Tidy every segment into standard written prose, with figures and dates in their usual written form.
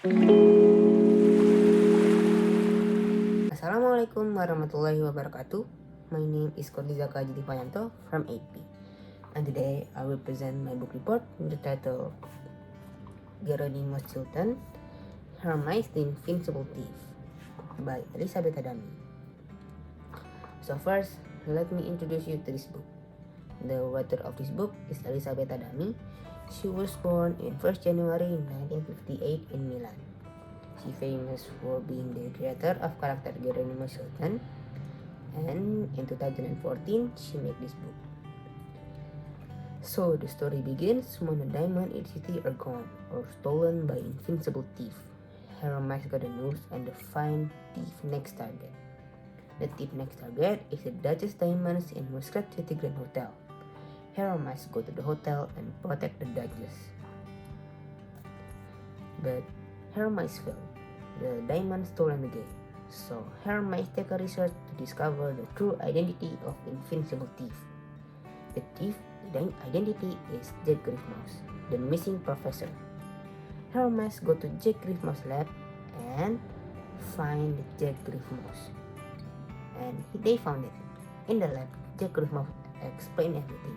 Assalamualaikum warahmatullahi wabarakatuh. My name is Qodlizaka Aji from 8P. And today I will present my book report with the title Geronimo Stilton, Hermes the Invincible Thief by Elizabeth Adami. So first, let me introduce you to this book. The writer of this book is Elizabeth Adami. She was born in 1st January 1958 in Milan. She famous for being the creator of character Geronimo Stilton, and in 2014 she made this book. So the story begins when a diamond in the city are gone or stolen by invincible thief. Hermes got the news and the find thief next target. The thief next target is the Duchess Diamonds in Muscat City Grand Hotel. Hermes go to the hotel and protect the Duchess. But Hermes failed. The diamond stolen again. So Hermes take a research to discover the true identity of invincible thief. The thief identity is Jack Griffmouse, the missing professor. Hermes go to Jack Griffmouse lab and find Jack Griffmouse. And they found it. In the lab, Jack Griffmouse explained everything.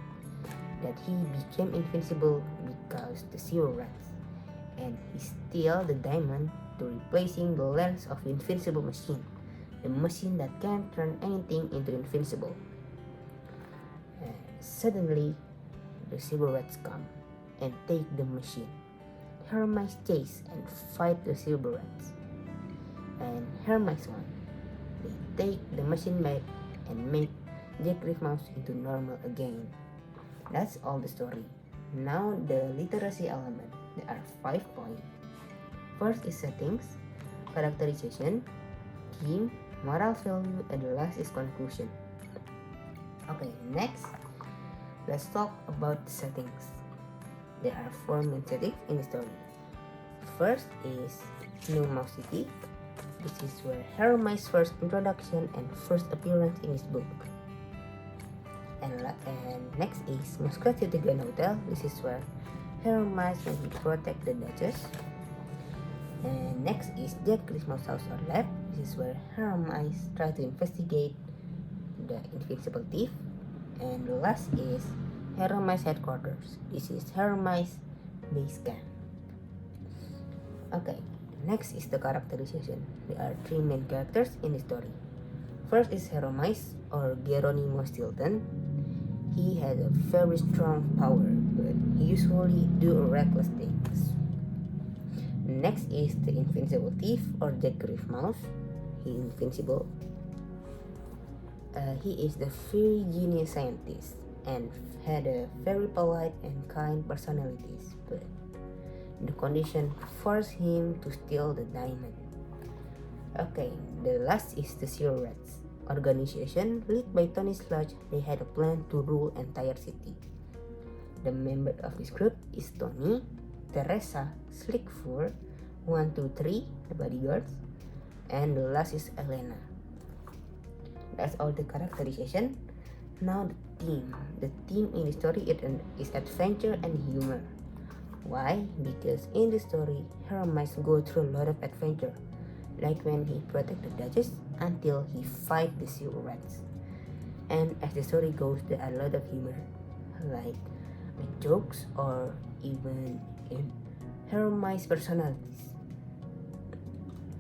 That he became invincible because the zero rats. And he steal the diamond to replacing the lens of the invincible machine, the machine that can turn anything into invincible. Suddenly, the silver rats come and take the machine. Hermes chase and fight the silver rats, and Hermes won. They take the machine back and make Jack Griffmouse into normal again. That's all the story. Now the literacy element. There are 5 points. First is settings, characterization, theme, moral value, and the last is conclusion. Okay, next, let's talk about the settings. There are 4 main settings in the story. First is New Mouse City. This is where Hermes' first introduction and first appearance in his book. And next is Muscat City Grand Hotel. This is where Hermes when he protect the Duchess. And next is Jack Griffmouse house or lab. This is where Hermes try to investigate the invincible thief. And the last is Hermes headquarters. This is Hermes base camp. Okay, next is the characterization. There are 3 main characters in the story. First is Hermes or Geronimo Stilton. He has a very strong power, but he usually do reckless things. Next is the invincible thief or Jack Griffmouse. He is invincible. He is the very genius scientist and had a very polite and kind personalities, but the condition forced him to steal the diamond. Okay, the last is the Zero Rats organization led by Tony Sludge. They had a plan to rule entire city. The member of this group is Tony, Teresa, Slickfur, 1, 2, 3, the bodyguards, and the last is Elena. That's all the characterization. Now the theme. The theme in the story is adventure and humor. Why? Because in the story, Hermes go through a lot of adventure, like when he protect the Duchess until he fight the Zero Rats. And as the story goes, there are a lot of humor, like jokes or even in Hermes personalities.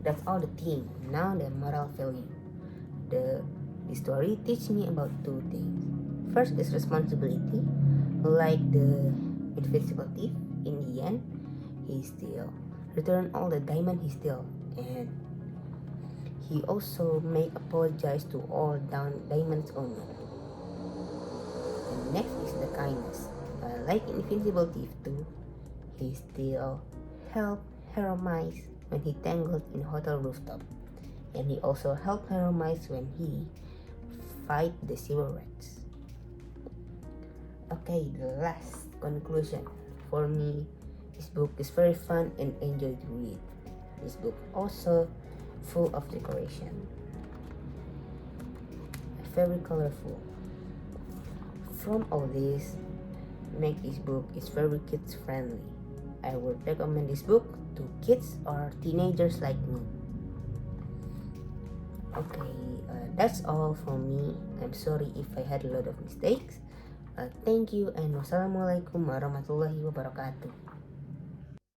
That's all the theme. Now the moral value. The story teach me about 2 things. First is responsibility, like the invincible thief. In the end, he still return all the diamond he steal, and he also make apologize to all diamonds owner. And next is the kindness. Like invincible thief too, he still help Hermes when he tangled in hotel rooftop, and he also helped Hermes when he fight the Zero Rats. Okay, the last conclusion. For me, this book is very fun and enjoy to read. This book also full of decoration, very colorful. From all this, make this book is very kids friendly. I would recommend this book to kids or teenagers like me. Okay, that's all from me. I'm sorry if I had a lot of mistakes. Thank you and wassalamualaikum warahmatullahi wabarakatuh.